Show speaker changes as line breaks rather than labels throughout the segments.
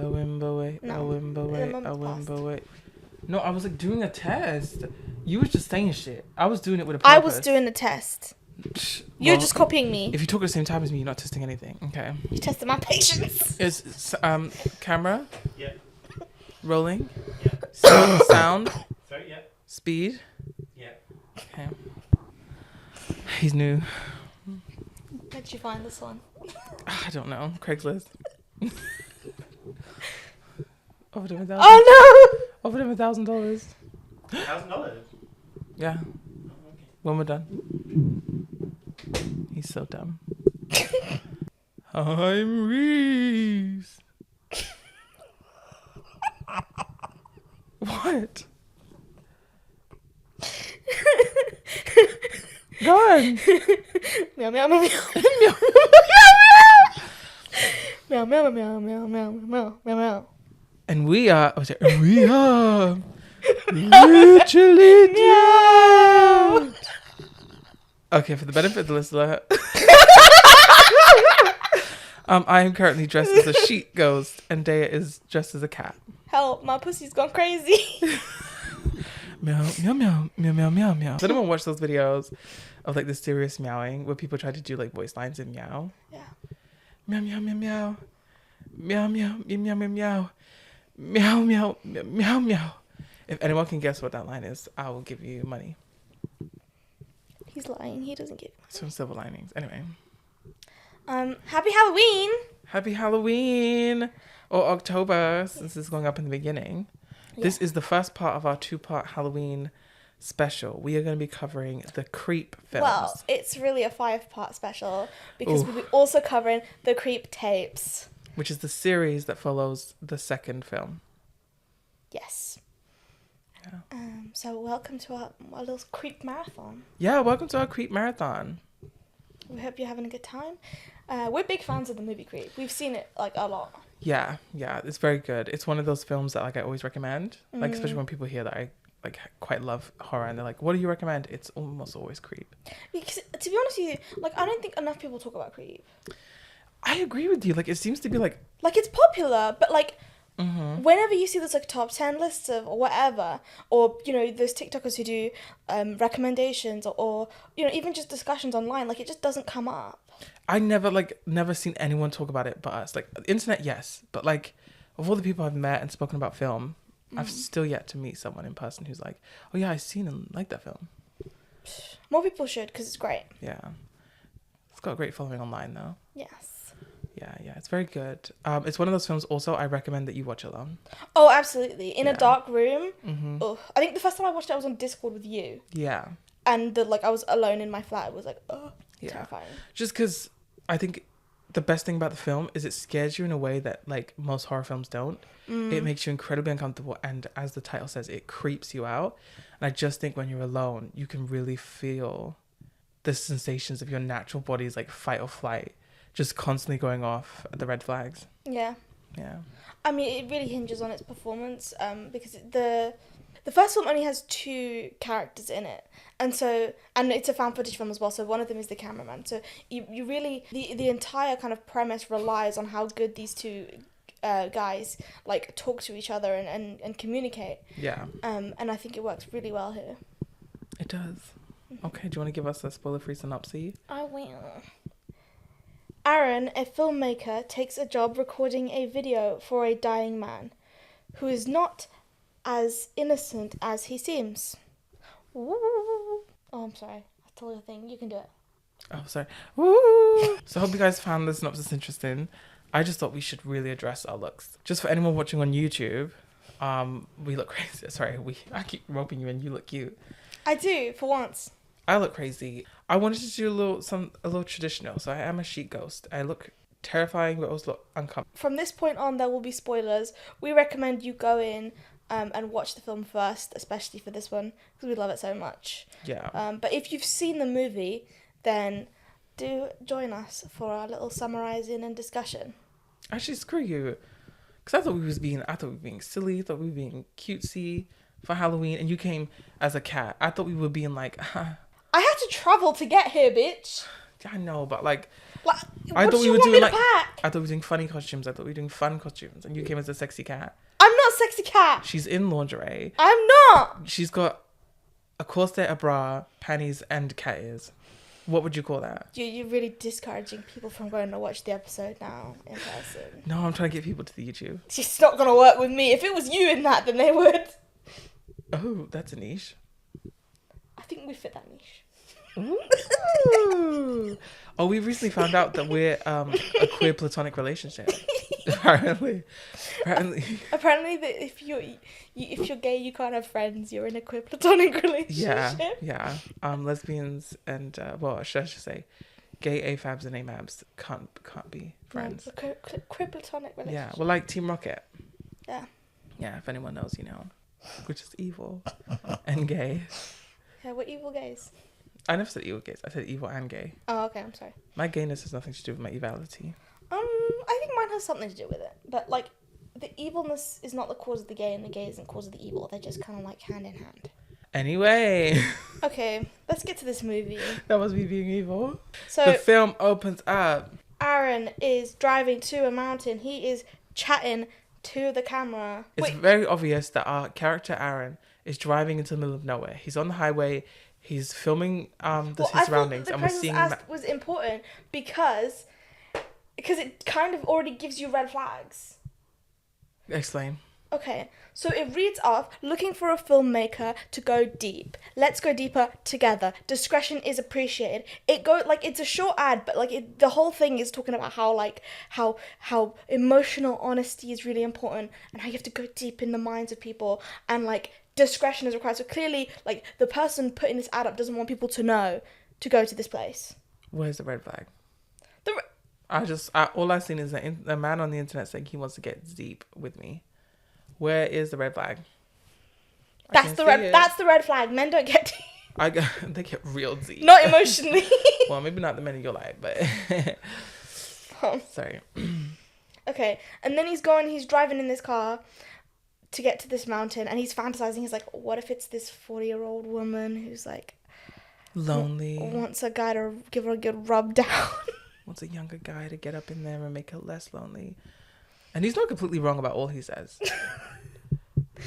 A wimble
No.
a wimble
The
a
moment's
wimble. No, I was like doing a test. You was just saying shit. I was doing it with a
I
purpose.
was doing a test.
Psh,
You're
well,
just copying me.
If you talk at the same time as me, you're not testing anything. Okay.
You tested my patience.
Is camera?
Yeah.
Rolling?
Yeah.
Sound?
Sorry, yeah.
Speed?
Yeah.
Okay. He's new.
Where'd you find this one?
I don't know. Craigslist. Offered him $1,000.
Oh
Offered him $1,000.
$1,000.
Yeah.
Oh, okay.
When we're done. He's so dumb. I'm Reese. What? Go on.
no! Meow meow meow meow meow meow meow meow meow meow meow meow.
And we are literally
Meow.
Okay, for the benefit of the listener, I am currently dressed as a sheet ghost, and Dea is dressed as a cat.
Help! My pussy's gone crazy.
Meow, meow, meow, meow, meow, meow, meow. Does anyone watch those videos of like the serious meowing where people try to do like voice lines in meow?
Yeah.
Meow, meow, meow, meow. Meow, meow, meow, meow, meow, meow. Meow, meow, meow, meow, meow. If anyone can guess what that line is, I will give you money.
He's lying. He doesn't give.
It's from Silver Linings. Anyway.
Happy Halloween.
Happy Halloween! Or October, since it's going up in the beginning.
Yeah.
This is the first part of our 2-part Halloween special. We are going to be covering the Creep films.
Well, it's really a 5-part special because
Ooh.
we'll be also covering the Creep tapes.
Which is the series that follows the second film.
Yes.
Yeah.
So welcome to our little Creep marathon.
Yeah, welcome to our Creep Marathon.
We hope you're having a good time. We're big fans of the movie Creep. We've seen it like a lot.
Yeah, it's very good. It's one of those films that like I always recommend. Like especially when people hear that I like quite love horror and they're like, "What do you recommend?" It's almost always Creep.
Because to be honest with you, like I don't think enough people talk about Creep.
I agree with you. Like it seems to be like
it's popular, but like whenever you see those like top 10 lists of or whatever, or you know those TikTokers who do recommendations or you know even just discussions online, like it just doesn't come up.
I never seen anyone talk about it but us. Like the internet, yes, but like of all the people I've met and spoken about film, I've still yet to meet someone in person who's like, "Oh yeah, I've seen and liked that film."
More people should because it's great.
Yeah, it's got a great following online though.
Yes.
Yeah, it's very good. It's one of those films also I recommend that you watch alone.
Oh, absolutely. In a
Yeah.
dark room.
Mm-hmm.
Ugh. I think the first time I watched it, I was on Discord with you.
Yeah.
And I was alone in my flat. It was like, terrifying.
Just because I think the best thing about the film is it scares you in a way that like most horror films don't. It makes you incredibly uncomfortable, and as the title says, it creeps you out. And I just think when you're alone, you can really feel the sensations of your natural body's like fight or flight just constantly going off at the red flags.
Yeah.
Yeah.
I mean, it really hinges on its performance because the first film only has 2 characters in it. And it's a found footage film as well, so one of them is the cameraman. So you really, the entire kind of premise relies on how good these 2 guys like talk to each other and communicate.
Yeah.
And I think it works really well here.
It does. Okay, do you want to give us a spoiler-free synopsis?
I will. Aaron, a filmmaker, takes a job recording a video for a dying man who is not as innocent as he seems. Ooh. Oh, I'm sorry. I told you a thing. You can do it.
Oh, sorry. Woo! So I hope you guys found the synopsis interesting. I just thought we should really address our looks. Just for anyone watching on YouTube, we look crazy. Sorry, I keep roping you in. You look cute.
I do, for once.
I look crazy. I wanted to do a little traditional. So I am a sheet ghost. I look terrifying, but also look uncomfortable.
From this point on, there will be spoilers. We recommend you go in and watch the film first, especially for this one, because we love it so much.
Yeah.
But if you've seen the movie, then do join us for our little summarising and discussion.
Actually, screw you. Because I thought we were being silly. I thought we were being cutesy for Halloween. And you came as a cat. I thought we were being like...
I had to travel to get here, bitch.
I know, but like...
Like,
I
what
thought
do
we
you
were
want
doing
me to
like
pack?
I thought we were doing funny costumes. I thought we were doing fun costumes, and you came as a sexy cat.
I'm not a sexy cat.
She's in lingerie.
I'm not.
She's got a corset, a bra, panties, and cat ears. What would you call that?
You're really discouraging people from going to watch the episode now in person.
No, I'm trying to get people to the YouTube.
It's not gonna work with me. If it was you in that, then they would.
Oh, that's a niche.
I think we fit that niche.
Ooh. Oh, we recently found out that we're a queer platonic relationship. Apparently.
Apparently, that if you're gay, you can't have friends. You're in a queer platonic relationship.
Yeah. Lesbians and well, should I just say, gay AFABs and AMABs can't be friends.
No, it's a queer platonic relationship.
Yeah, well, like Team Rocket.
Yeah.
Yeah, if anyone knows, you know, we're just evil and gay.
Yeah, we're evil gays.
I never said evil gays. I said evil and gay.
Oh, okay. I'm sorry.
My gayness has nothing to do with my evility.
I think mine has something to do with it, but like, the evilness is not the cause of the gay, and the gay isn't the cause of the evil. They're just kind of like hand in hand.
Anyway.
Okay, let's get to this movie.
That was me being evil.
So
The film opens up.
Aaron is driving to a mountain. He is chatting to the camera.
It's very obvious that our character Aaron is driving into the middle of nowhere. He's on the highway. He's filming his surroundings,
and
and
we're
we're seeing.
was important because it kind of already gives you red flags.
Explain.
Okay, so it reads off, looking for a filmmaker to go deep. Let's go deeper together. Discretion is appreciated. It's a short ad, but the whole thing is talking about how emotional honesty is really important, and how you have to go deep in the minds of people, and discretion is required. So clearly, the person putting this ad up doesn't want people to know to go to this place.
Where's the red flag? All I've seen is a man on the internet saying he wants to get deep with me. Where is the red flag?
That's the red flag. Men don't get deep.
They get real deep.
Not emotionally.
Well, maybe not the men in your life, but sorry.
Okay, and then he's driving in this car to get to this mountain, and he's fantasizing. He's like, what if it's this 40-year-old woman who's
lonely,
wants a guy to give her a good rub down.
Wants a younger guy to get up in there and make her less lonely. And he's not completely wrong about all he says.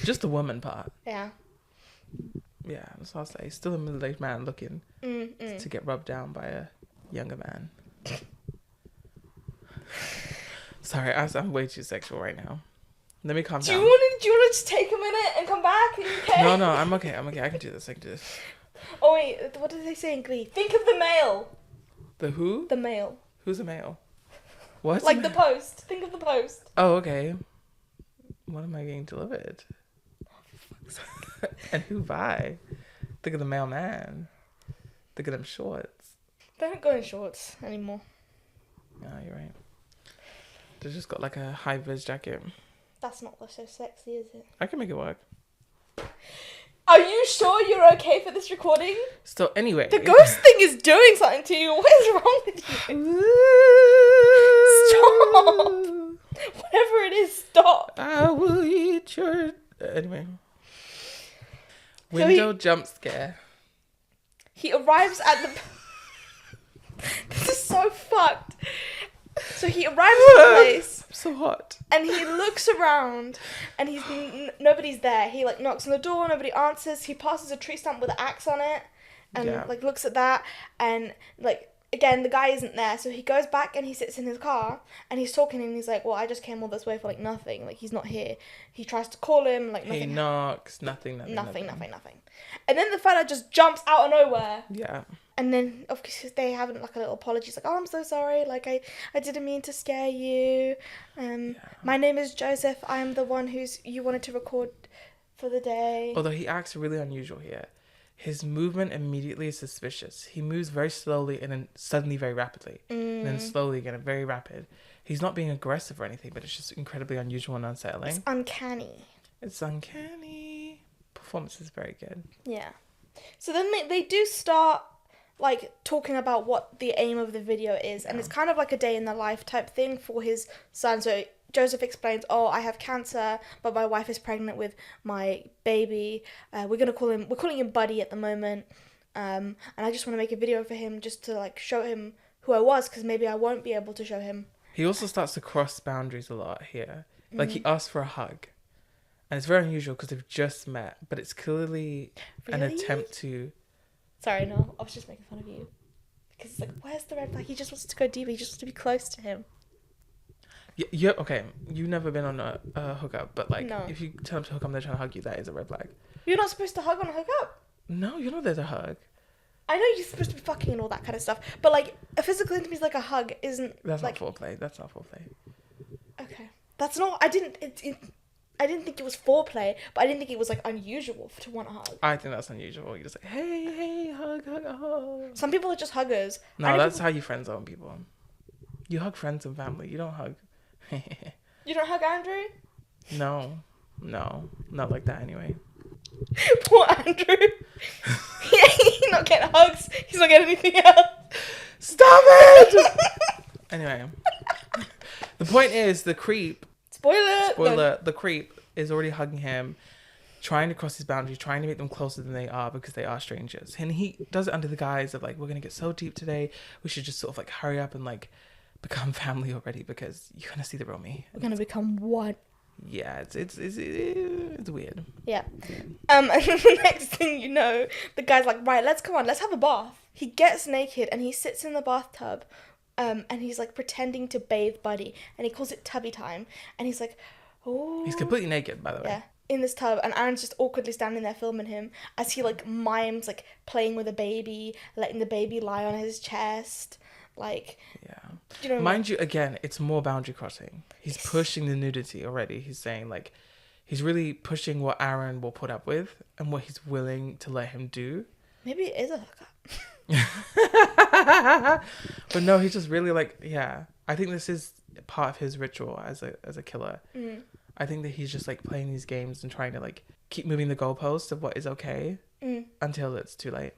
Just the woman part.
Yeah.
Yeah, that's what I'll say. Still a middle-aged man looking to get rubbed down by a younger man. Sorry, I'm way too sexual right now. Let me calm down.
Do you want to just take a minute and come back? Are you okay?
No, I'm okay. I can do this.
Oh wait, what did they say in Glee? Think of the male.
The who?
The male.
Who's a male? What?
The post. Think of the post.
Oh, okay. What am I getting delivered? And who by? Think of the mailman. Think of them shorts.
They don't go in shorts anymore.
No, you're right. They just got a high-vis jacket.
That's not so sexy, is it?
I can make it work.
Are you sure you're okay for this recording?
So anyway.
The ghost thing is doing something to you. What is wrong with you? Stop! Whatever it is, stop.
I will eat your... Anyway. Window jump scare.
He arrives at the... This is so fucked. So he arrives at the place.
I'm so hot.
And he looks around, and nobody's there. He knocks on the door, nobody answers. He passes a tree stump with an axe on it, and looks at that, and again the guy isn't there. So he goes back and he sits in his car, and he's talking, and he's like, "Well, I just came all this way for nothing. He's not here." He tries to call him, nothing.
He knocks, nothing.
And then the fella just jumps out of nowhere.
Yeah.
And then, of course, they have a little apology. It's "Oh, I'm so sorry. I didn't mean to scare you. My name is Joseph. I am the one you wanted to record for the day."
Although he acts really unusual here. His movement immediately is suspicious. He moves very slowly and then suddenly very rapidly. And then slowly again and very rapid. He's not being aggressive or anything, but it's just incredibly unusual and unsettling.
It's uncanny.
Performance is very good.
Yeah. So then they do start talking about what the aim of the video is, and it's kind of a day in the life type thing for his son. So Joseph explains, "Oh, I have cancer, but my wife is pregnant with my baby. We're calling him Buddy at the moment, and I just want to make a video for him just to show him who I was, because maybe I won't be able to show him.
He also starts to cross boundaries a lot here. Like, he asks for a hug. And it's very unusual because they've just met, but it's clearly an
Really?
attempt to...
Sorry, no, I was just making fun of you. Because it's like, where's the red flag? He just wants to go deeper. He just wants to be close to him.
Yeah, okay, you've never been on a hookup, but like,
No.
if you tell them to hook up and they're trying to hug you, that is a red flag.
You're not supposed to hug on a hookup.
No, you're not there to hug.
I know you're supposed to be fucking and all that kind of stuff, but like a physical intimacy like a hug isn't.
That's
like,
not foreplay. That's not foreplay.
Okay, that's not. I didn't think it was foreplay, but I didn't think it was like unusual to want a hug.
I think that's unusual. You're just like, hey, hug.
Some people are just huggers.
No, that's how you friend zone people. You hug friends and family. You don't hug.
You don't hug Andrew?
No, not like that anyway.
Poor Andrew. He's not getting hugs. He's not getting anything else.
Stop it! Anyway, the point is the creep.
Spoiler.
The creep is already hugging him, trying to cross his boundaries, trying to make them closer than they are because they are strangers. And he does it under the guise of like, we're gonna get so deep today. We should just sort of like hurry up and like become family already because you're gonna see the real me.
We're gonna become one.
Yeah, it's weird.
Yeah. And then the next thing you know, the guy's like, right, let's have a bath. He gets naked and he sits in the bathtub, and he's like pretending to bathe Buddy, and he calls it tubby time, and he's like, oh.
He's completely naked, by the way.
Yeah, in this tub, and Aaron's just awkwardly standing there filming him as he like mimes like playing with a baby, letting the baby lie on his chest, like.
Yeah.
You know,
mind you, again, it's more boundary crossing. He's pushing the nudity already. He's saying like, he's really pushing what Aaron will put up with and what he's willing to let him do.
Maybe it is a hookup.
But no, he's just really like, yeah. I think this is part of his ritual as a killer. I think that he's just like playing these games and trying to like keep moving the goalposts of what is okay until it's too late.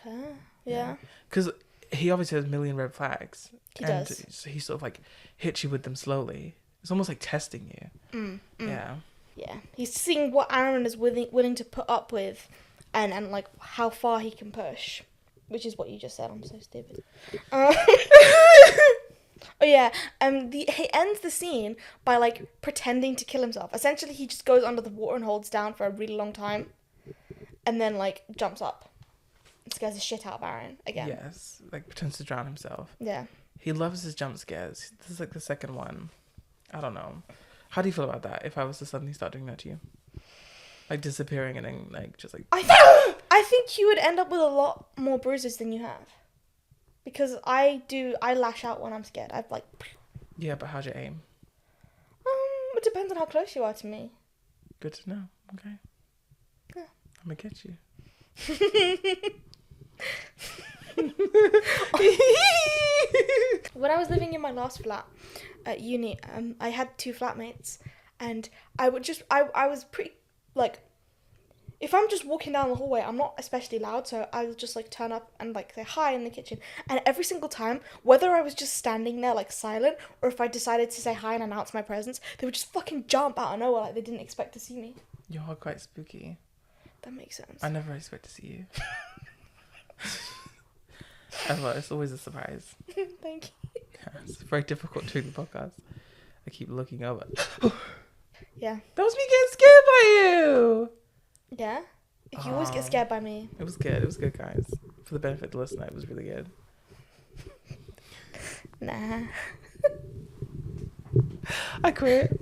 Fair. Yeah.
Because he obviously has a million red flags.
He does.
So he sort of like hits you with them slowly. It's almost like testing you. Yeah.
Yeah. He's seeing what Aaron is willing to put up with, and like how far he can push, which is what you just said. I'm so stupid. Oh yeah. He ends the scene by like pretending to kill himself. Essentially, he just goes under the water and holds down for a really long time, and then like jumps up. It scares the shit out of Aaron again.
Yes. Like pretends to drown himself.
Yeah.
He loves his jump scares. This is like the second one. I don't know. How do you feel about that? If I was to suddenly start doing that to you, like disappearing and then like just like.
I think you would end up with a lot more bruises than you have, because I lash out when I'm scared. I've like.
Yeah, but how'd you aim?
It depends on how close you are to me.
Good to know. Okay.
Yeah.
I'm gonna get you.
When I was living in my last flat at uni, I had 2 flatmates, and I was pretty, like, if I'm just walking down the hallway, I'm not especially loud, so I would just like turn up and like say hi in the kitchen, and every single time, whether I was just standing there like silent, or if I decided to say hi and announce my presence, they would just fucking jump out of nowhere like they didn't expect to see me.
You're quite spooky.
That makes sense.
I never expect to see you. Ever. It's always a surprise.
Thank you.
Yeah, it's very difficult doing the podcast. I keep looking over.
Yeah.
That was me getting scared by you.
Yeah? You always get scared by me.
It was good. It was good, guys. For the benefit of the listener, it was really good.
Nah.
I quit.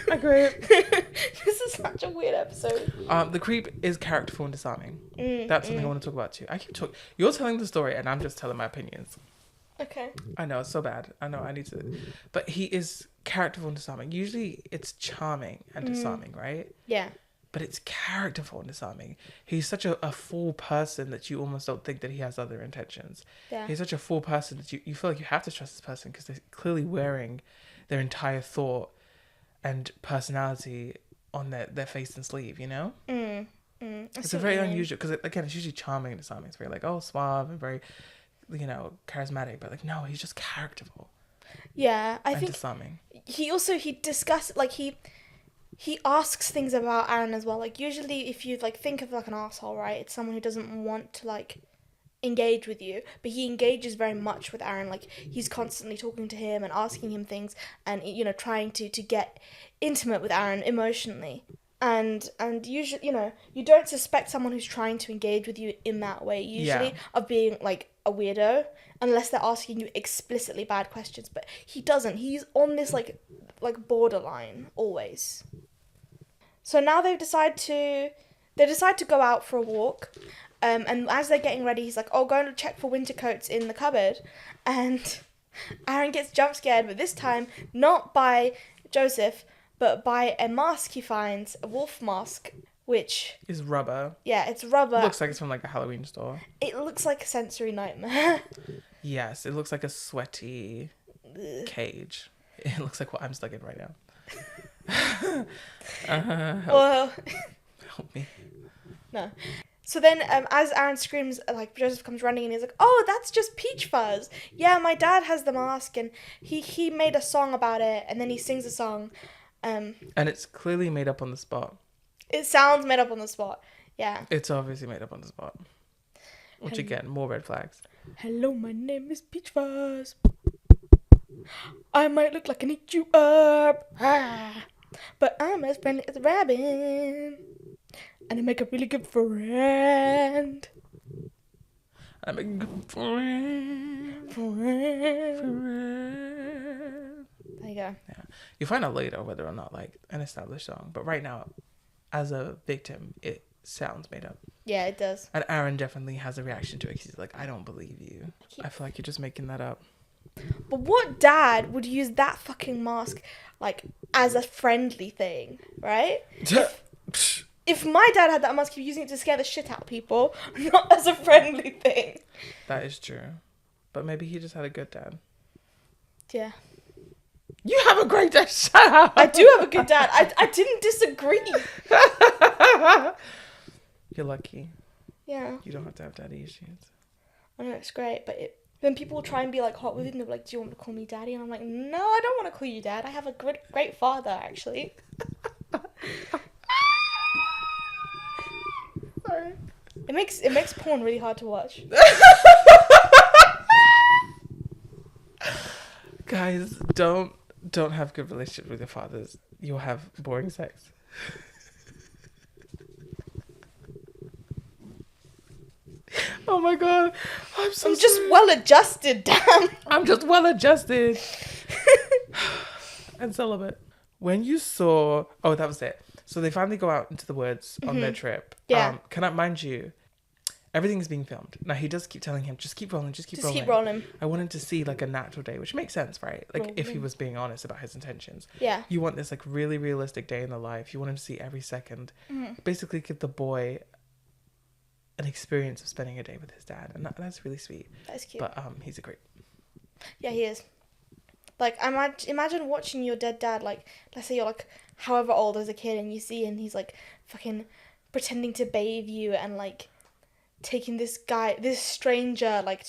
This is such a weird episode.
The creep is characterful and disarming. That's something I want to talk about too. I keep talking. You're telling the story, and I'm just telling my opinions.
Okay.
I know it's so bad. I know I need to, but he is characterful and disarming. Usually, it's charming and disarming, right?
Yeah.
But it's characterful and disarming. He's such a full person that you almost don't think that he has other intentions.
Yeah.
He's such a full person that you feel like you have to trust this person because they're clearly wearing their entire thought and personality on their face and sleeve, you know? It's a very unusual, because again, it's usually charming and disarming. It's very like, oh, suave and very, charismatic. But like, no, he's just characterful.
Yeah, I think
disarming.
He discusses, like, he asks things about Aaron as well. Like, usually if you like think of like an asshole, right, it's someone who doesn't want to like engage with you, but he engages very much with Aaron. Like, he's constantly talking to him and asking him things, and trying to get intimate with Aaron emotionally. And usually, you don't suspect someone who's trying to engage with you in that way usually of being like a weirdo, unless they're asking you explicitly bad questions. But he doesn't. He's on this like borderline always. So now they decide to go out for a walk. And as they're getting ready, he's like, "Oh, go and check for winter coats in the cupboard." And Aaron gets jump scared, but this time not by Joseph, but by a mask he finds, a wolf mask, which
is rubber.
Yeah, it's rubber.
It looks like it's from like a Halloween store.
It looks like a sensory nightmare.
Yes, it looks like a sweaty cage. It looks like what I'm stuck in right now.
Well,
help me.
No. So then, as Aaron screams, like, Joseph comes running and he's like, "Oh, that's just Peach Fuzz. Yeah, my dad has the mask and he made a song about it." And then he sings a song.
And it's clearly made up on the spot.
It sounds made up on the spot. Yeah.
It's obviously made up on the spot. Which again, more red flags.
"Hello, my name is Peach Fuzz. I might look like I eat you up. But I'm as friendly as a rabbit. And I make a really good friend.
I make a good friend.
There you go.
Yeah. You find out later whether or not like an established song. But right now, as a victim, it sounds made up.
Yeah, it does.
And Aaron definitely has a reaction to it. He's like, "I don't believe you. I feel like you're just making that up."
But what dad would use that fucking mask, like, as a friendly thing, right? If my dad had that mask, he'd be using it to scare the shit out of people, not as a friendly thing.
That is true. But maybe he just had a good dad.
Yeah.
You have a great dad. Shut up.
I do have a good dad. I didn't disagree.
You're lucky.
Yeah.
You don't have to have daddy issues.
I know, it's great, but when people try and be like hot with him, they're like, "Do you want to call me daddy?" And I'm like, "No, I don't want to call you dad. I have a great father, actually." Sorry. It makes porn really hard to watch.
Guys, don't have good relationships with your fathers. You'll have boring sex. Oh my god. I'm
just well adjusted, damn.
I'm just well adjusted. And celibate. When you saw... Oh, that was it. So they finally go out into the woods on their trip.
Yeah.
Can I mind you, everything's being filmed. Now, he does keep telling him, just keep rolling, just keep rolling.
Just keep rolling.
I wanted to see, like, a natural day, which makes sense, right? Like, if he was being honest about his intentions.
Yeah.
You want this, like, really realistic day in the life. You want him to see every second. Basically give the boy an experience of spending a day with his dad. And that's really sweet.
That's cute.
But he's a great...
Yeah, he is. Like, imagine watching your dead dad, like, let's say you're, like, however old as a kid, and you see and he's, like, fucking pretending to bathe you and, like, taking this stranger, like,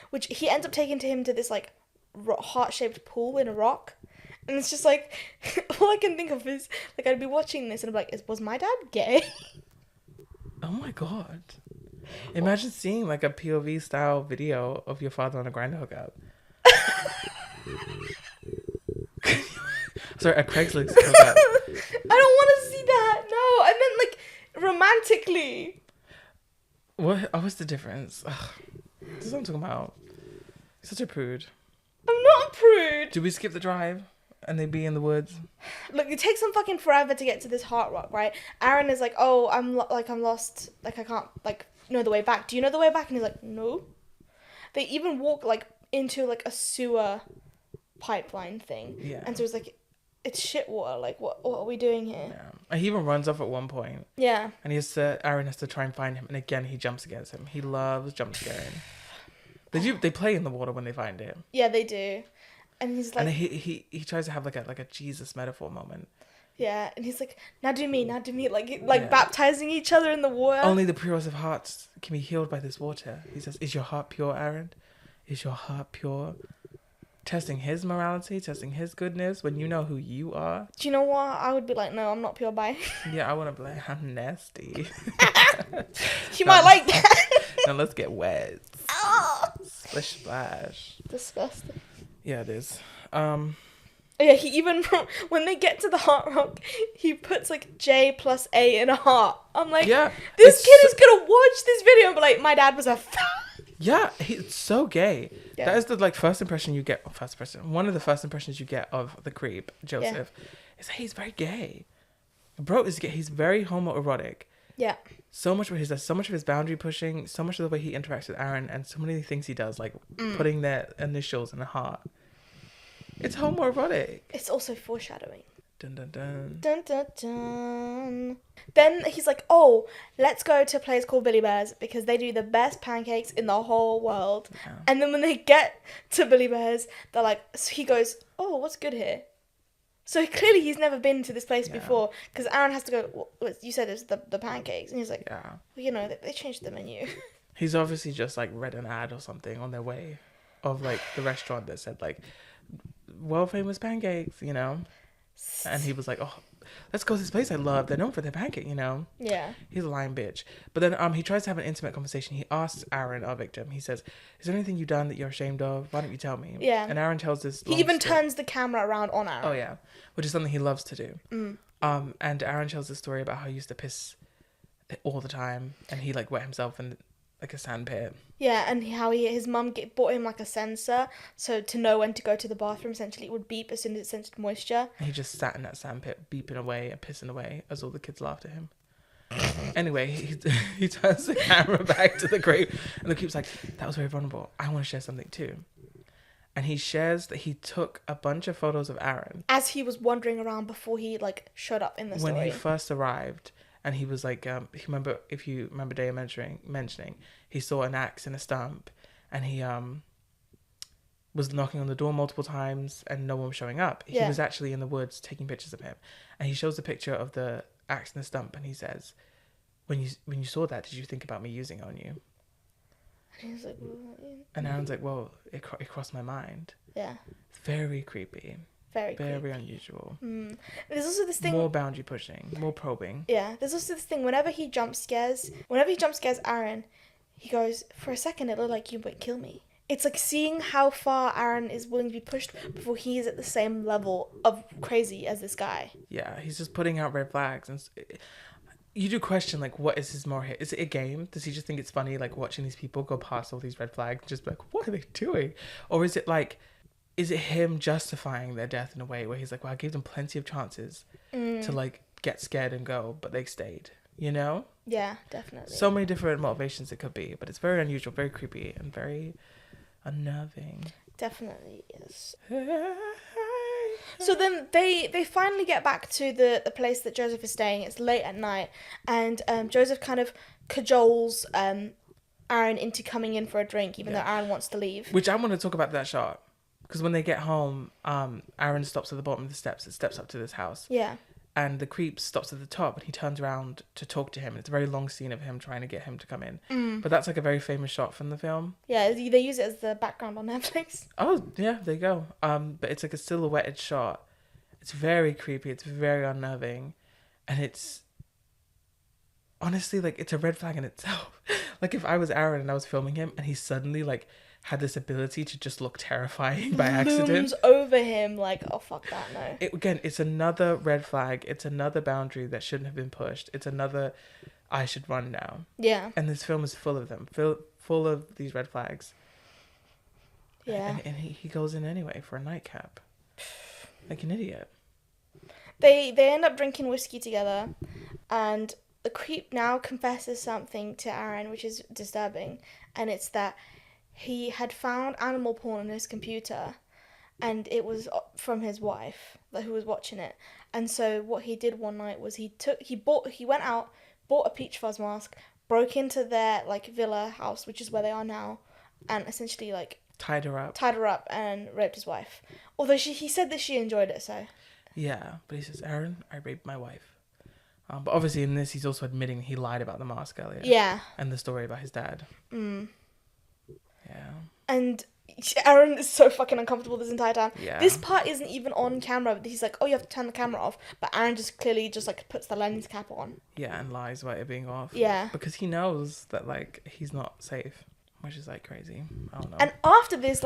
which he ends up taking him to this, like, heart-shaped pool in a rock. And it's just, like, all I can think of is, like, I'd be watching this and I'm like, was my dad gay?
Oh, my God. Imagine seeing, like, a POV-style video of your father on a grinder hookup. Sorry, a Craigslist hookup.
I don't want to see that. No, I meant, like, romantically.
What? Oh, what's the difference? Ugh. This is what I'm talking about. You're such a prude.
I'm not a prude.
Do we skip the drive and they be in the woods?
Look, it takes them fucking forever to get to this heart rock, right? Aaron is like, "Oh, I'm lost. Like, I can't, like, know the way back. Do you know the way back?" And he's like, "No." They even walk, like, into, like, a sewer pipeline thing.
Yeah.
And so it's like, it's shit water. Like, what are we doing here?
Yeah. And he even runs off at one point.
Yeah.
And Aaron has to try and find him. And again, he jump scares him. He loves jump scaring. They play in the water when they find it.
Yeah, they do. And he's like...
And he tries to have like a Jesus metaphor moment.
Yeah, and he's like, now do me, like baptizing each other in the water.
Only the purest of hearts can be healed by this water. He says, "Is your heart pure, Aaron? Is your heart pure?" Testing his morality, testing his goodness when you know who you are.
Do you know what? I would be like, no, I'm not pure bi.
Yeah, I want to be like, I'm nasty.
You might like that.
Now let's get wet. Splish splash.
Disgusting.
Yeah, it is.
Yeah, he even when they get to the Heart Rock, he puts like J plus A in a heart. I'm like,
Yeah,
this
it's
kid
so-
is gonna watch this video and be like, my dad was a
Yeah, it's so gay.
Yeah.
That is the like first impression you get. First impression. One of the first impressions you get of the creep Joseph is that he's very gay. Bro is gay. He's very homoerotic.
Yeah.
So much of his boundary pushing, so much of the way he interacts with Aaron, and so many things he does, like putting their initials in a heart. It's homoerotic.
It's also foreshadowing.
Dun dun dun.
Dun dun dun. Then he's like, oh, let's go to a place called Billy Bear's because they do the best pancakes in the whole world.
Yeah.
And then when they get to Billy Bear's, they're like, so he goes, oh, what's good here? So clearly he's never been to this place before because Aaron has to go, you said it's the pancakes. And he's like,
Yeah.
well, you know, they changed the menu.
He's obviously just like read an ad or something on their way of like the restaurant that said like world famous pancakes, you know? And he was like, oh, let's go to this place I love. They're known for their pancake, you know?
Yeah.
He's a lying bitch. But then he tries to have an intimate conversation. He asks Aaron, our victim, he says, is there anything you've done that you're ashamed of? Why don't you tell me?
Yeah.
And Aaron tells this
He
long
even
story.
turns the camera around on Aaron.
Oh, yeah. Which is something he loves to do.
Mm.
And Aaron tells the story about how he used to piss all the time. And he like wet himself in like a sand pit.
Yeah, and how his mum bought him like a sensor, so to know when to go to the bathroom, essentially it would beep as soon as it sensed moisture.
And he just sat in that sand pit, beeping away and pissing away as all the kids laughed at him. Anyway, he turns the camera back to the grape, and the creep's like, that was very vulnerable. I want to share something too. And he shares that he took a bunch of photos of Aaron.
As he was wandering around before he like showed up in the story.
When he first arrived, and he was like, if you remember Daya mentioning, he saw an axe and a stump, and he was knocking on the door multiple times, and no one was showing up. He was actually in the woods taking pictures of him, and he shows the picture of the axe and the stump, and he says, when you saw that, did you think about me using it on you?
And he was like,
And Aaron's like, well, it crossed my mind.
yeah,
It's very creepy.
very
Unusual.
There's also this thing.
More boundary pushing, more probing.
Yeah, there's also this thing. Whenever he jump scares Aaron, he goes, for a second it looked like you might kill me. It's like seeing how far Aaron is willing to be pushed before he is at the same level of crazy as this guy.
Yeah, he's just putting out red flags, and you do question like, what is his more hit? Is it a game? Does he just think it's funny like watching these people go past all these red flags and just be like, what are they doing? Or is it him justifying their death in a way where he's like, well, I gave them plenty of chances to like get scared and go, but they stayed, you know?
Yeah, definitely.
So many different motivations it could be, but it's very unusual, very creepy, and very unnerving.
Definitely, yes. So then they finally get back to the place that Joseph is staying. It's late at night, and Joseph kind of cajoles Aaron into coming in for a drink, even though Aaron wants to leave.
Which I want to talk about that shot. Because when they get home, Aaron stops at the bottom of the steps. It steps up to this house.
Yeah.
And the creep stops at the top, and he turns around to talk to him. It's a very long scene of him trying to get him to come in. But that's like a very famous shot from the film.
Yeah, they use it as the background on Netflix.
Oh, yeah, there you go. But it's like a silhouetted shot. It's very creepy. It's very unnerving. And it's... honestly, like, it's a red flag in itself. Like, if I was Aaron and I was filming him, and he suddenly, like, had this ability to just look terrifying by accident.
Looms over him like, oh, fuck that, no.
It's another red flag. It's another boundary that shouldn't have been pushed. It's another, I should run now.
Yeah.
And this film is full of them. Full of these red flags.
Yeah.
And he goes in anyway for a nightcap. Like an idiot.
They end up drinking whiskey together, and the creep now confesses something to Aaron, which is disturbing, and it's that he had found animal porn on his computer, and it was from his wife, who was watching it. And so what he did one night was he went out, bought a peach fuzz mask, broke into their like villa house, which is where they are now, and essentially like
tied her up
and raped his wife. Although he said that she enjoyed it, so.
Yeah, but he says, Aaron, I raped my wife. But obviously in this, he's also admitting he lied about the mask earlier.
Yeah.
And the story about his dad. Yeah.
And Aaron is so fucking uncomfortable this entire time.
Yeah.
This part isn't even on camera. He's like, oh, you have to turn the camera off. But Aaron just clearly just like puts the lens cap on.
Yeah, and lies about it being off.
Yeah.
Because he knows that like he's not safe. which is like crazy. I don't know.
And after this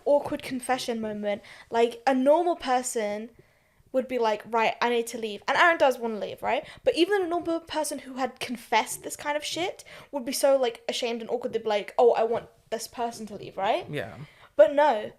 awkward confession moment, like a normal person would be like, right, I need to leave. And Aaron does want to leave, right? But even a normal person who had confessed this kind of shit would be so like ashamed and awkward. They'd be like, oh, I want this person to leave, right?
Yeah.
But no,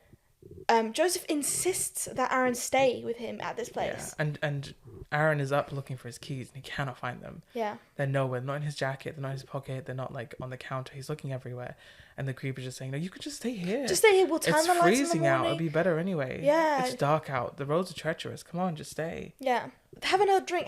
Joseph insists that Aaron stay with him at this place.
Yeah. And Aaron is up looking for his keys and he cannot find them.
Yeah.
They're nowhere. Not in his jacket. They're not in his pocket. They're not like on the counter. He's looking everywhere. And the creep is just saying, no, you could just stay here.
Just stay here. We'll turn
It's
the lights in the
freezing
morning.
out. It'll be better anyway.
Yeah.
It's dark out. The roads are treacherous. Come on, just stay.
Yeah. Have another drink.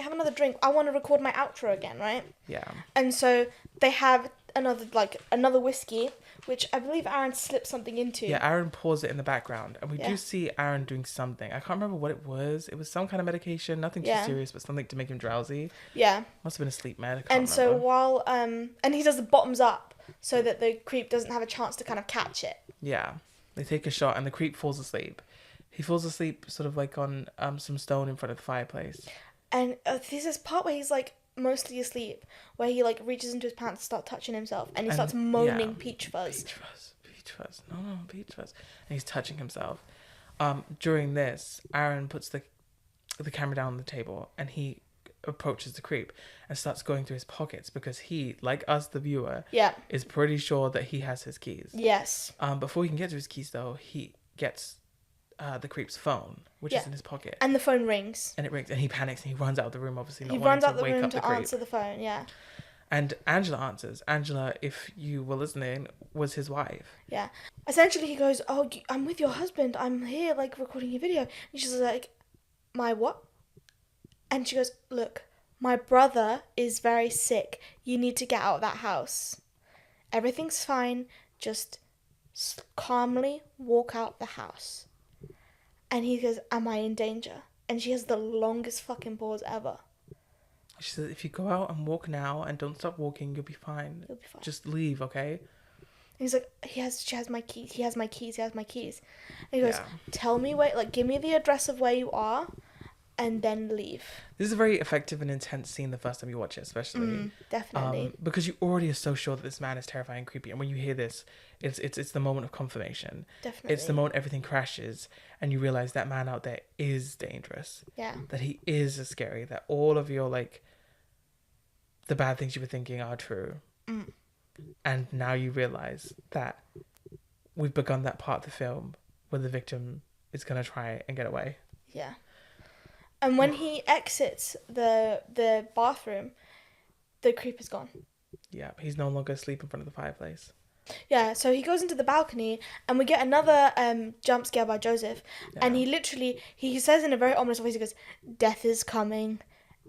I want to record my outro again, right?
Yeah.
And so they have another whiskey, which I believe Aaron slipped something into.
Yeah, Aaron pours it in the background. And we
Yeah.
do see Aaron doing something. I can't remember what it was. It was some kind of medication. Nothing too
Yeah.
serious, but something to make him drowsy.
Yeah.
Must have been a sleep med. I can't
And so
remember.
while and he does the bottoms up so that the creep doesn't have a chance to kind of catch it.
Yeah. They take a shot and the creep falls asleep. He falls asleep sort of like on some stone in front of the fireplace.
And there's this part where he's like mostly asleep, where he like reaches into his pants to start touching himself, and he starts moaning
yeah.
peach fuzz.
Peach fuzz. No, peach fuzz. And he's touching himself. During this, Aaron puts the camera down on the table and he approaches the creep and starts going through his pockets because he, like us, the viewer,
Yeah.
is pretty sure that he has his keys.
Yes.
Before he can get to his keys, though, he gets the creep's phone, which is in his pocket.
And the phone rings.
And it rings, and he panics and he runs out of the room, obviously not
He
wanting
runs out
to
the
wake
room
up the
to
creep.
answer the phone. Yeah.
And Angela answers. Angela, if you were listening, was his wife.
Yeah. Essentially, he goes, "Oh, I'm with your husband. I'm here, like, recording your video." And she's like, "My what?" And she goes, "Look, my brother is very sick. You need to get out of that house. Everything's fine. Just calmly walk out the house." And he goes, "Am I in danger?" And she has the longest fucking pause ever.
She says, if you go out and walk now and don't stop walking, you'll be fine.
You'll be fine.
Just leave, okay?
And he's like, she has my keys. He has my keys. And he goes, "Tell me where, like, give me the address of where you are, and then leave."
This is a very effective and intense scene the first time you watch it, especially.
Definitely.
Because you already are so sure that this man is terrifying and creepy. And when you hear this, it's the moment of confirmation.
Definitely.
It's the moment everything crashes and you realize that man out there is dangerous.
Yeah.
That he is scary. That all of your, like, the bad things you were thinking are true. And now you realize that we've begun that part of the film where the victim is going to try and get away.
Yeah. And when he exits the bathroom, the creep is gone.
Yeah, he's no longer asleep in front of the fireplace.
Yeah, so he goes into the balcony and we get another jump scare by Joseph. And he literally, he says in a very ominous voice, he goes, "Death is coming."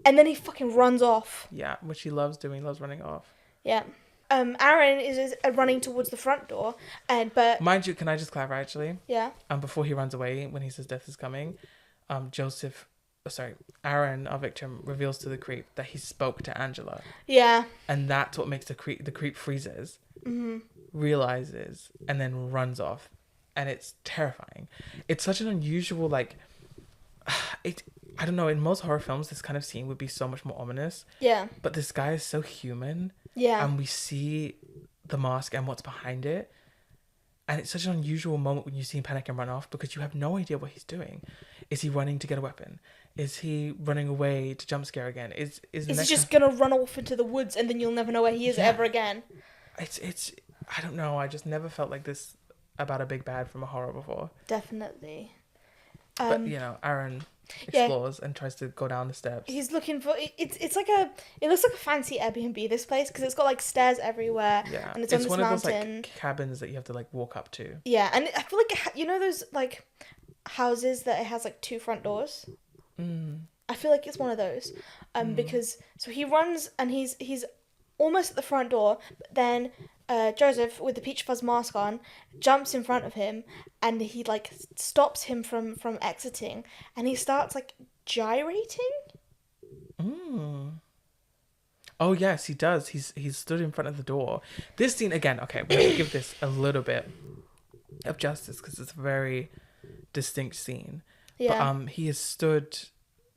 And then he fucking runs off.
Yeah, which he loves doing, loves running off.
Yeah. Aaron is running towards the front door, but
Mind you, can I just clarify actually?
yeah.
Before he runs away, when he says death is coming, Aaron, our victim, reveals to the creep that he spoke to Angela.
Yeah.
And that's what makes the creep freezes, realizes, and then runs off. And it's terrifying. It's such an unusual, like, I don't know, in most horror films, this kind of scene would be so much more ominous.
Yeah.
But this guy is so human.
Yeah.
And we see the mask and what's behind it. And it's such an unusual moment when you see him panic and run off because you have no idea what he's doing. Is he running to get a weapon? Is he running away to jump scare again? Is
he just gonna run off into the woods and then you'll never know where he is ever again?
It's I don't know. I just never felt like this about a big bad from a horror before.
Definitely.
But you know, Aaron explores and tries to go down the steps.
He's looking for it looks like a fancy Airbnb, this place, because it's got like stairs everywhere.
Yeah,
and it's on this
one of
mountain.
those like cabins that you have to like walk up to.
Yeah, and I feel like you know those like houses that it has like two front doors. I feel like it's one of those, because so he runs and he's almost at the front door, but then Joseph with the peach fuzz mask on jumps in front of him and he like stops him from exiting and he starts like gyrating.
Oh yes, he does. He's stood in front of the door. This scene again. Okay, we have to give this a little bit of justice because it's a very distinct scene.
Yeah.
But he is stood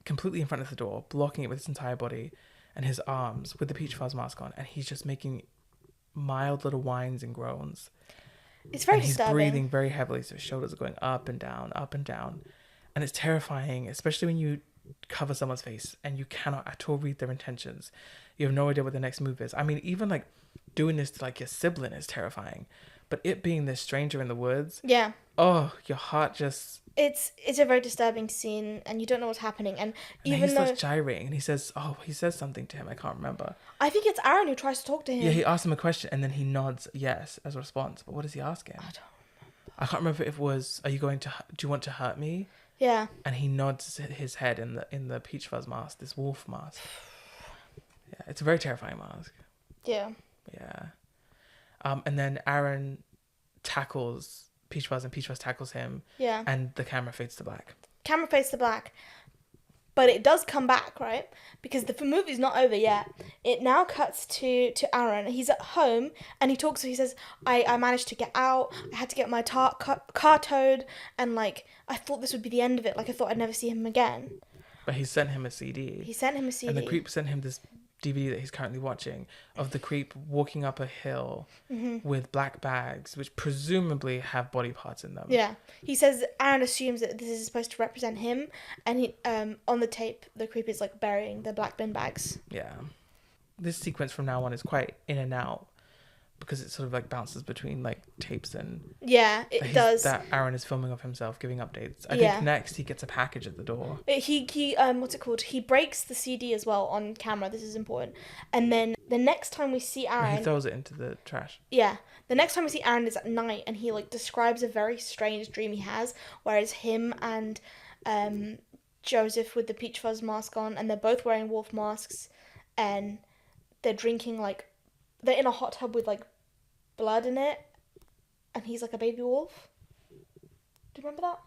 completely in front of the door, blocking it with his entire body and his arms with the peach fuzz mask on, and he's just making mild little whines and groans.
It's very
and he's
disturbing.
breathing very heavily, so his shoulders are going up and down, and it's terrifying, especially when you cover someone's face and you cannot at all read their intentions. You have no idea what the next move is. I mean, even like doing this to like your sibling is terrifying, but it being this stranger in the woods,
Yeah.
oh, your heart just...
It's a very disturbing scene, and you don't know what's happening. And
And
even
he
though
starts gyrating, and he says something to him. I can't remember.
I think it's Aaron who tries to talk to him.
Yeah, he asks him a question, and then he nods yes as a response. But what does he ask him? I can't remember if it was, "Are you going to? Do you want to hurt me?"
Yeah.
And he nods his head in the peach fuzz mask, this wolf mask. Yeah, it's a very terrifying mask.
Yeah.
Yeah. And then Aaron tackles Peach Fuzz, and Peach Fuzz tackles him.
Yeah.
And the camera fades to black.
Camera fades to black. But it does come back, right? Because the movie's not over yet. It now cuts to Aaron. He's at home and he talks. He says, I managed to get out. I had to get my car towed. And, like, I thought this would be the end of it. Like, I thought I'd never see him again.
But he sent him a CD.
He sent him a CD.
And the creep sent him this DVD that he's currently watching of the creep walking up a hill with black bags, which presumably have body parts in them.
Yeah. He says Aaron assumes that this is supposed to represent him. And he on the tape, the creep is, like, burying the black bin bags.
Yeah. This sequence from now on is quite in and out, because it sort of like bounces between like tapes and
Yeah, it does.
That Aaron is filming of himself giving updates. I
Yeah.
think next he gets a package at the door.
He what's it called? He breaks the CD as well on camera. This is important. And then the next time we see Aaron,
He throws it into the trash.
yeah, the next time we see Aaron is at night, and he like describes a very strange dream he has, whereas him and Joseph with the peach fuzz mask on, and they're both wearing wolf masks, and they're drinking like they're in a hot tub with like blood in it, and he's like a baby wolf. Do you remember that?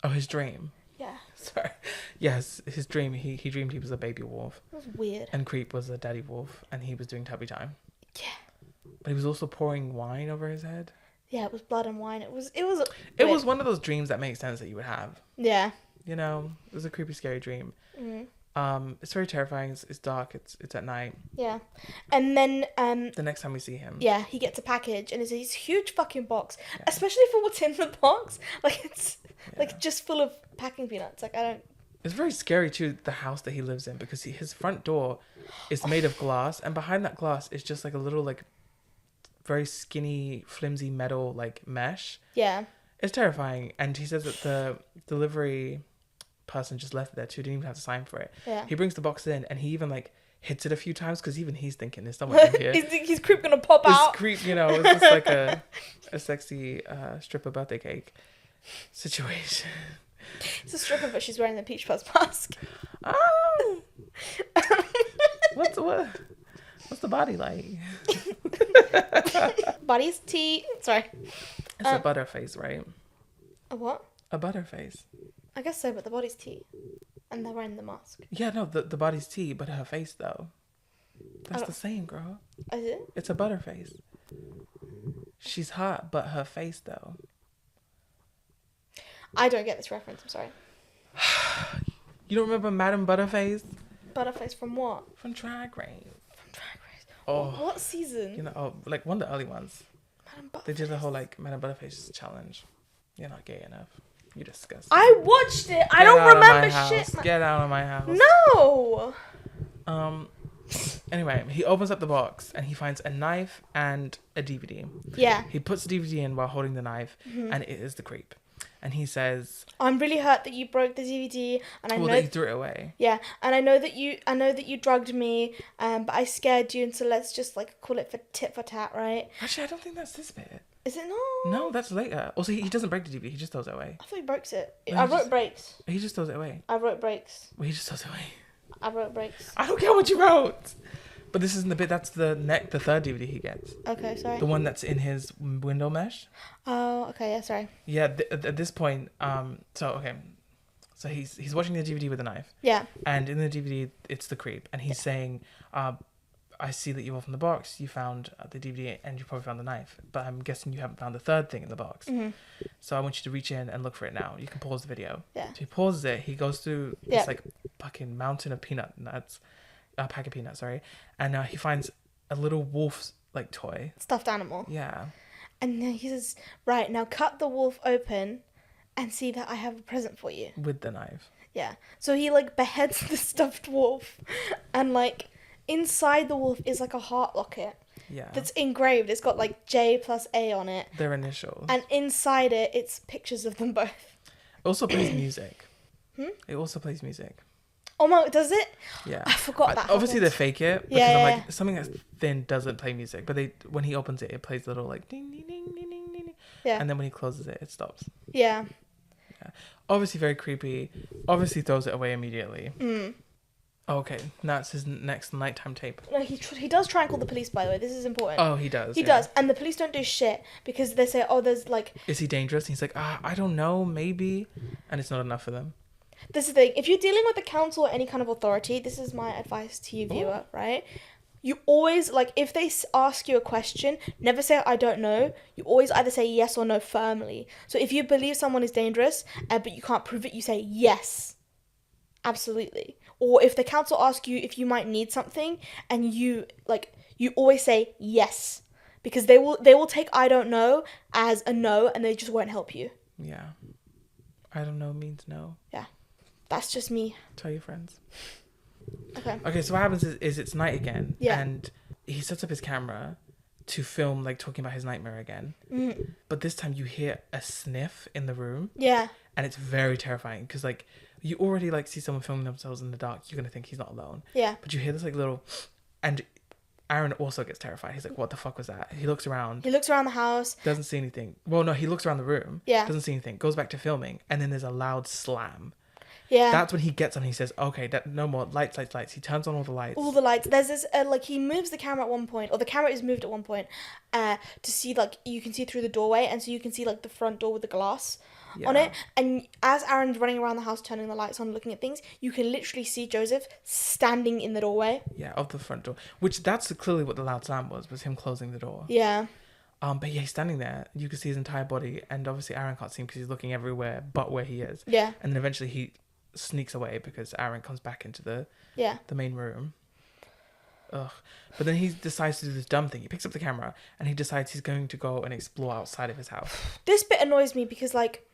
Oh, his dream.
Yeah.
Sorry. Yes, his dream. He dreamed he was a baby wolf.
That was weird.
And Creep was a daddy wolf, and he was doing tubby time.
Yeah.
But he was also pouring wine over his head.
Yeah, it was blood and wine. It was
It was one of those dreams that makes sense that you would have.
Yeah.
You know, it was a creepy, scary dream.
Mm.
It's very terrifying. It's dark. It's at night.
Yeah. And then
The next time we see him.
yeah, he gets a package, and it's this huge fucking box. Yeah. Especially for what's in the box. Like it's like just full of packing peanuts. Like I don't.
It's very scary too, the house that he lives in, because his front door is made of glass, and behind that glass is just like a little like very skinny, flimsy metal like mesh.
Yeah.
It's terrifying. And he says that the delivery person just left it there too, didn't even have to sign for it.
Yeah.
He brings the box in, and he even like hits it a few times, because even he's thinking there's someone in here.
He's creep gonna pop out.
This creep, you know, it's just like a sexy stripper birthday cake situation.
It's a stripper, but she's wearing the peach fuzz mask.
Oh, what's the body like?
Body's tea. Sorry.
It's a butterface, right?
A what?
A butterface.
I guess so, but the body's tea, and they're wearing the mask.
Yeah, no, the body's tea, but her face though. That's the same, girl.
Is it?
It's a butterface. She's hot, but her face though.
I don't get this reference. I'm sorry.
You don't remember Madam Butterface?
Butterface from what?
From Drag Race.
From Drag Race.
Oh,
What season?
you know, like one of the early ones.
Madam
They did the
Butterface.
whole like Madam Butterface challenge. You're not gay enough. You disgusting.
I watched it. I
Get
don't
out of my
remember
house.
shit.
Get out of my house.
No.
Anyway, he opens up the box and he finds a knife and a DVD.
Yeah.
He puts the DVD in while holding the knife, and it is the creep. And he says,
I'm really hurt that you broke the DVD, and I
"Well,
know.
that he threw it away."
Yeah, and I know that you drugged me, but I scared you, and so let's just like call it for tit for tat, right?
Actually, I don't think that's this bit.
Is it not?
No, that's later. Also, he doesn't break the DVD. He just throws it away.
I thought he breaks it.
No,
I
he
wrote
just-
breaks.
He just throws it away.
I wrote breaks.
Well, he just throws it away.
I wrote breaks.
I don't care what you wrote. But this isn't the bit. That's the third DVD he gets.
Okay, sorry.
The one that's in his window mesh.
Oh, okay, yeah, sorry.
Yeah. At this point, so he's watching the DVD with a knife,
Yeah,
and in the DVD it's the creep, and he's saying, "I see that you opened the box. You found the DVD, and you probably found the knife. But I'm guessing you haven't found the third thing in the box. So I want you to reach in and look for it now. You can pause the video."
Yeah.
So he pauses it. He goes through
Yeah.
this like fucking mountain of peanut nuts. Pack of peanuts, sorry, and he finds a little wolf like toy.
Stuffed animal.
Yeah.
And then he says, right, now cut the wolf open and see that I have a present for you.
With the knife.
Yeah. So he like beheads the stuffed wolf, and like inside the wolf is like a heart locket.
Yeah.
That's engraved. It's got like J+A on it.
Their initials.
And inside it, it's pictures of them both.
It also plays music.
Hmm?
It also plays music.
Oh my, does it?
Yeah.
I forgot that.
Obviously
happened.
they fake it. Because
Yeah,
I'm
yeah,
like, something that's thin doesn't play music. But when he opens it, it plays little like ding, ding, ding, ding, ding, ding.
Yeah.
And then when he closes it, it stops.
Yeah.
Obviously very creepy. Obviously throws it away immediately.
Mm.
Okay, now it's his next nighttime tape.
No, he does try and call the police, by the way. This is important.
Oh, he does.
He does. And the police don't do shit because they say, oh, there's like...
Is he dangerous? And he's like, I don't know, maybe. And it's not enough for them.
This is the thing. If you're dealing with the council or any kind of authority, this is my advice to you, viewer, right? You always, like, if they ask you a question, never say, I don't know. You always either say yes or no firmly. So if you believe someone is dangerous, but you can't prove it, you say yes. Absolutely. Or if the council asks you if you might need something, and you always say yes. Because they will take I don't know as a no, and they just won't help you.
Yeah. I don't know means no.
Yeah. That's just me.
Tell your friends.
Okay.
So what happens is it's night again.
Yeah.
And he sets up his camera to film, like, talking about his nightmare again.
Mm.
But this time you hear a sniff in the room.
Yeah.
And it's very terrifying because, like, you already, like, see someone filming themselves in the dark. You're going to think he's not alone.
Yeah.
But you hear this, like, little... And Aaron also gets terrified. He's like, what the fuck was that? He looks around.
He looks around the house.
Doesn't see anything. Well, no, he looks around the room.
Yeah.
Doesn't see anything. Goes back to filming. And then there's a loud slam.
Yeah.
That's when he gets on. He says, okay, no more. Lights. He turns on all the lights.
All the lights. There's this, like, he moves the camera at one point, or the camera is moved at one point, to see, like, you can see through the doorway, and so you can see, like, the front door with the glass on it. And as Aaron's running around the house, turning the lights on, looking at things, you can literally see Joseph standing in the doorway.
Yeah, of the front door. Which, that's clearly what the loud slam was him closing the door.
Yeah.
But yeah, he's standing there. You can see his entire body, and obviously Aaron can't see him because he's looking everywhere but where he is.
Yeah.
And then eventually he sneaks away because Aaron comes back into the main room. Ugh. But then he decides to do this dumb thing. He picks up the camera and he decides he's going to go and explore outside of his house.
This bit annoys me because, like,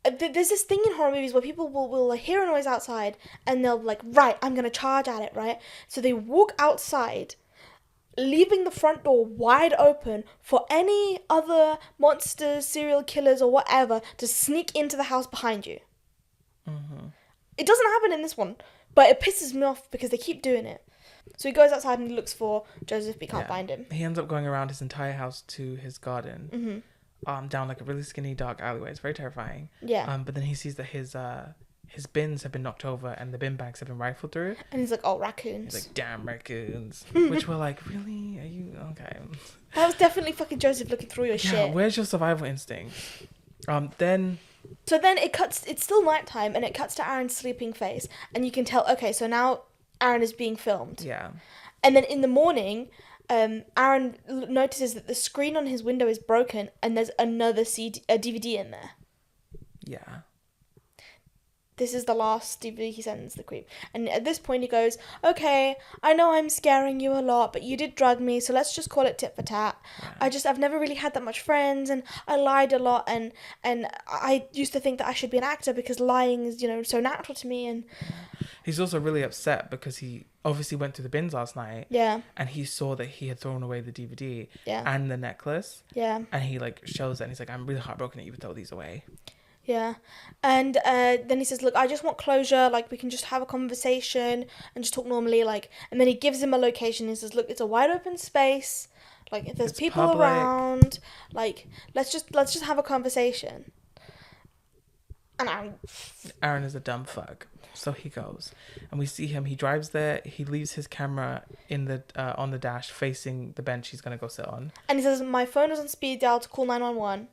there's this thing in horror movies where people will hear a noise outside and they'll be like, right, I'm going to charge at it, right? So they walk outside, leaving the front door wide open for any other monsters, serial killers, or whatever to sneak into the house behind you.
Mm-hmm.
It doesn't happen in this one, but it pisses me off because they keep doing it. So he goes outside and he looks for Joseph, but he can't find him.
He ends up going around his entire house to his garden, down like a really skinny, dark alleyway. It's very terrifying.
Yeah.
But then he sees that his bins have been knocked over and the bin bags have been rifled through.
And he's like, oh, raccoons.
He's like, damn raccoons. Which were like, really? Are you okay?
That was definitely fucking Joseph looking through your shit.
Where's your survival instinct? Then
it's still nighttime, and it cuts to Aaron's sleeping face, and you can tell, okay, so now Aaron is being filmed.
Yeah.
And then in the morning, Aaron notices that the screen on his window is broken, and there's another DVD in there.
Yeah.
This is the last DVD he sends the creep. And at this point he goes, okay, I know I'm scaring you a lot, but you did drug me, so let's just call it tit for tat. Yeah. I've never really had that much friends, and I lied a lot, and I used to think that I should be an actor because lying is, so natural to me. And
he's also really upset because he obviously went through the bins last night.
Yeah.
And he saw that he had thrown away the DVD.
Yeah.
And the necklace.
Yeah.
And he shows it and he's like, I'm really heartbroken that you would throw these away.
Yeah. And then he says, look, I just want closure. Like, we can just have a conversation and just talk normally. Like, and then he gives him a location. He says, look, it's a wide open space. Like, if there's people public around, like, let's just have a conversation. And
Aaron is a dumb fuck. So he goes, and we see him. He drives there. He leaves his camera in the on the dash, facing the bench he's gonna go sit on.
And he says, "My phone is on speed dial to call 911."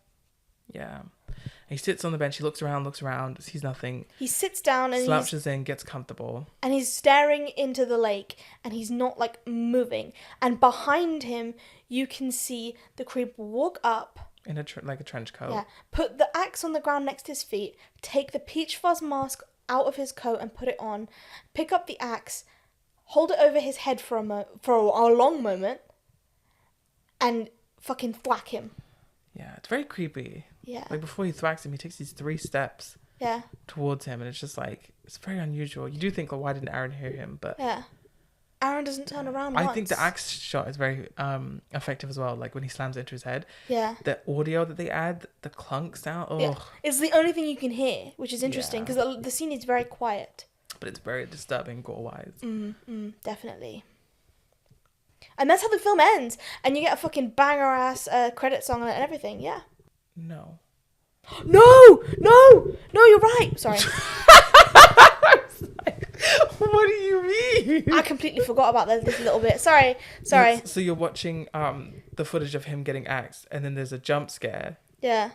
Yeah, he sits on the bench. He looks around, sees nothing.
He sits down and
slouches in, gets comfortable,
and he's staring into the lake, and he's not moving. And behind him, you can see the creep walk up.
In a trench coat.
Yeah. Put the axe on the ground next to his feet. Take the peach fuzz mask out of his coat and put it on. Pick up the axe. hold it over his head for a long moment, and fucking thwack him.
Yeah, it's very creepy.
Yeah.
Like before he thwacks him, he takes these 3 steps
Yeah.
towards him, and it's just like, it's very unusual. You do think, well, why didn't Aaron hear him? But
Yeah. Aaron doesn't turn around
I
once.
think the axe shot is very effective as well. Like when he slams it into his head.
Yeah.
The audio that they add, the clunk sound. Oh,
Yeah. It's the only thing you can hear, which is interesting because the scene is very quiet.
but it's very disturbing gore-wise.
Definitely. And that's how the film ends. And you get a fucking banger-ass credit song on it and everything. Yeah.
No.
No! You're right. Sorry.
What do you mean?
I completely forgot about this little bit. Sorry.
So you're watching the footage of him getting axed, and then there's a jump scare
Yeah.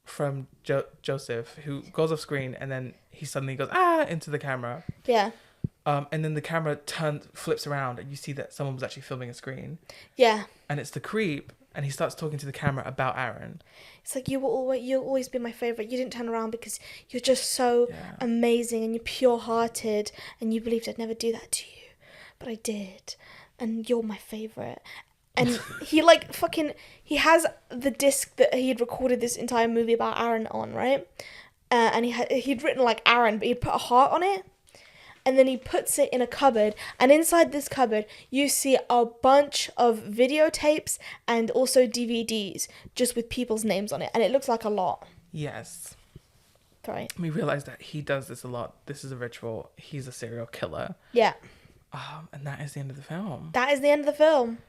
from Joseph, who goes off screen, and then he suddenly goes into the camera.
Yeah.
And then the camera flips around, and you see that someone was actually filming a screen.
Yeah.
And it's the creep, and he starts talking to the camera about Aaron.
It's like, you'll always be my favourite. You didn't turn around because you're just so amazing and you're pure-hearted and you believed I'd never do that to you. But I did. And you're my favourite. And he he has the disc that he had recorded this entire movie about Aaron on, right? And he'd written like Aaron, but he'd put a heart on it. And then he puts it in a cupboard. And inside this cupboard, you see a bunch of videotapes and also DVDs just with people's names on it. And it looks like a lot.
Yes.
Right.
We realize that he does this a lot. This is a ritual. He's a serial killer.
Yeah.
And that is the end of the film.
That is the end of the film.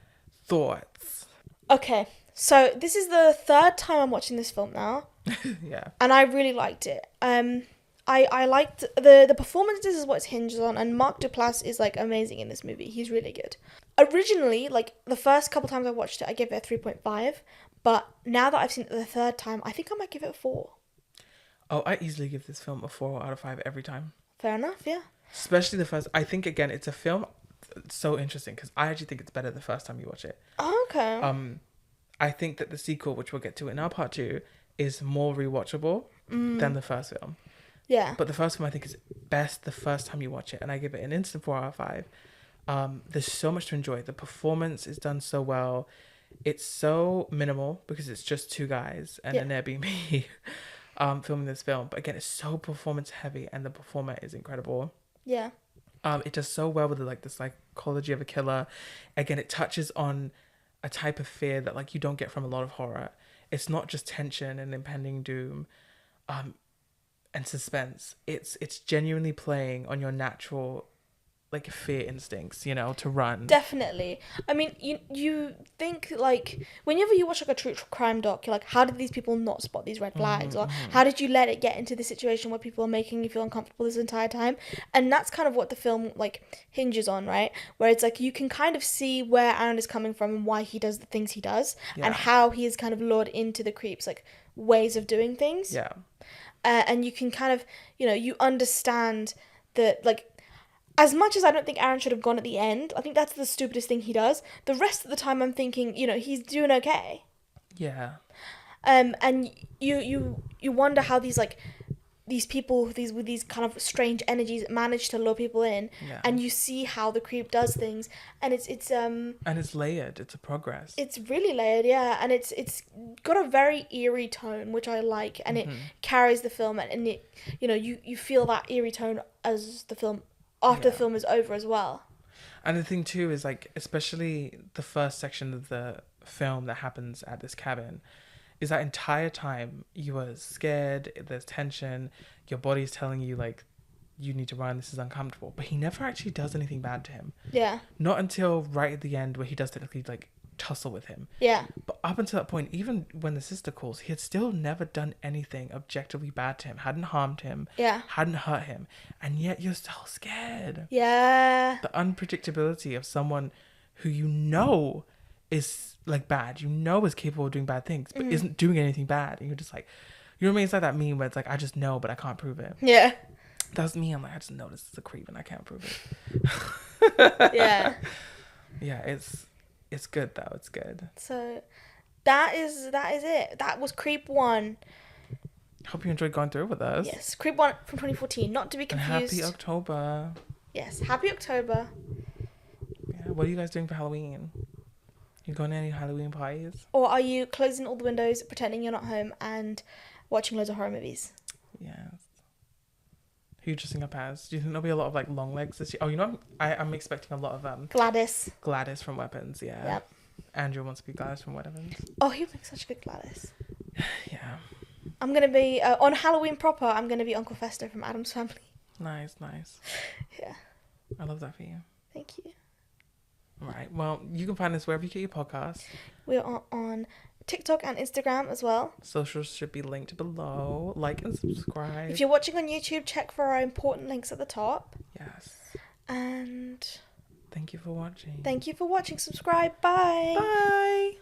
Thoughts?
Okay. So this is the 3rd time I'm watching this film now.
Yeah.
And I really liked it. I liked the performances is what it hinges on, and Mark Duplass is like amazing in this movie. He's really good. Originally, like the first couple times I watched it, I gave it a 3.5, but now that I've seen it the 3rd time, I think I might give it a 4.
Oh, I easily give this film a 4 out of 5 every time.
Fair enough, yeah.
Especially the first. I think again, it's a film so interesting because I actually think it's better the first time you watch it.
Oh, okay.
I think that the sequel, which we'll get to in our part 2, is more rewatchable than the first film.
Yeah.
But the first film I think is best the first time you watch it, and I give it an instant 4 out of 5. There's so much to enjoy. The performance is done so well. It's so minimal because it's just 2 guys and an Airbnb filming this film. But again, it's so performance heavy, and the performer is incredible.
Yeah.
It does so well with the psychology of a killer. Again, it touches on a type of fear that like you don't get from a lot of horror. It's not just tension and impending doom. And suspense. It's genuinely playing on your natural like fear instincts, to run.
Definitely. I mean, you think like whenever you watch like a true crime doc, you're like, how did these people not spot these red flags, or how did you let it get into the situation where people are making you feel uncomfortable this entire time? And that's kind of what the film like hinges on, right? Where it's like you can kind of see where Aaron is coming from and why he does the things he does, and how he is kind of lured into the creeps like ways of doing things.
Yeah.
And you can kind of, you understand that, like, as much as I don't think Aaron should have gone at the end, I think that's the stupidest thing he does. The rest of the time I'm thinking, he's doing okay.
Yeah.
And you wonder how these people with these kind of strange energies manage to lure people in, and you see how the creep does things, and it's
and it's layered. It's a progress.
It's really layered, yeah, and it's got a very eerie tone, which I like, and it carries the film, and it you feel that eerie tone as the film after the film is over as well.
And the thing too is like, especially the first section of the film that happens at this cabin, is that entire time you are scared, there's tension, your body's telling you like you need to run, this is uncomfortable, but he never actually does anything bad to him.
Yeah.
Not until right at the end where he does technically like tussle with him.
Yeah.
But up until that point, even when the sister calls, he had still never done anything objectively bad to him, hadn't harmed him, hadn't hurt him, and yet you're still scared.
Yeah.
The unpredictability of someone who is like bad, is capable of doing bad things, but isn't doing anything bad, and you're just like, you know what I mean? It's like that meme where it's like, I just know, but I can't prove it.
Yeah.
That's me. I'm like, I just know this is a creep and I can't prove it.
Yeah.
Yeah, it's good though. It's good.
So that is it. That was Creep 1.
Hope you enjoyed going through with us.
Yes, Creep 1 from 2014. Not to be
And
confused.
happy October.
Yes. Happy October.
Yeah. What are you guys doing for Halloween? You going to any Halloween parties?
Or are you closing all the windows, pretending you're not home, and watching loads of horror movies?
Yes. Who you dressing up as? Do you think there'll be a lot of like long legs this year? Oh, you know, I'm expecting a lot of Gladys from Weapons. Yeah.
Yep.
Andrew wants to be Gladys from Weapons.
Oh, he would make such a good Gladys.
Yeah.
I'm going to be, on Halloween proper, I'm going to be Uncle Fester from Addams Family.
Nice.
Yeah.
I love that for you.
Thank you.
All right. Well, you can find us wherever you get your podcasts.
We are on TikTok and Instagram as well.
Socials should be linked below. Like and subscribe.
If you're watching on YouTube, check for our important links at the top.
Yes.
And
Thank you for watching.
thank you for watching. Subscribe. Bye.
Bye.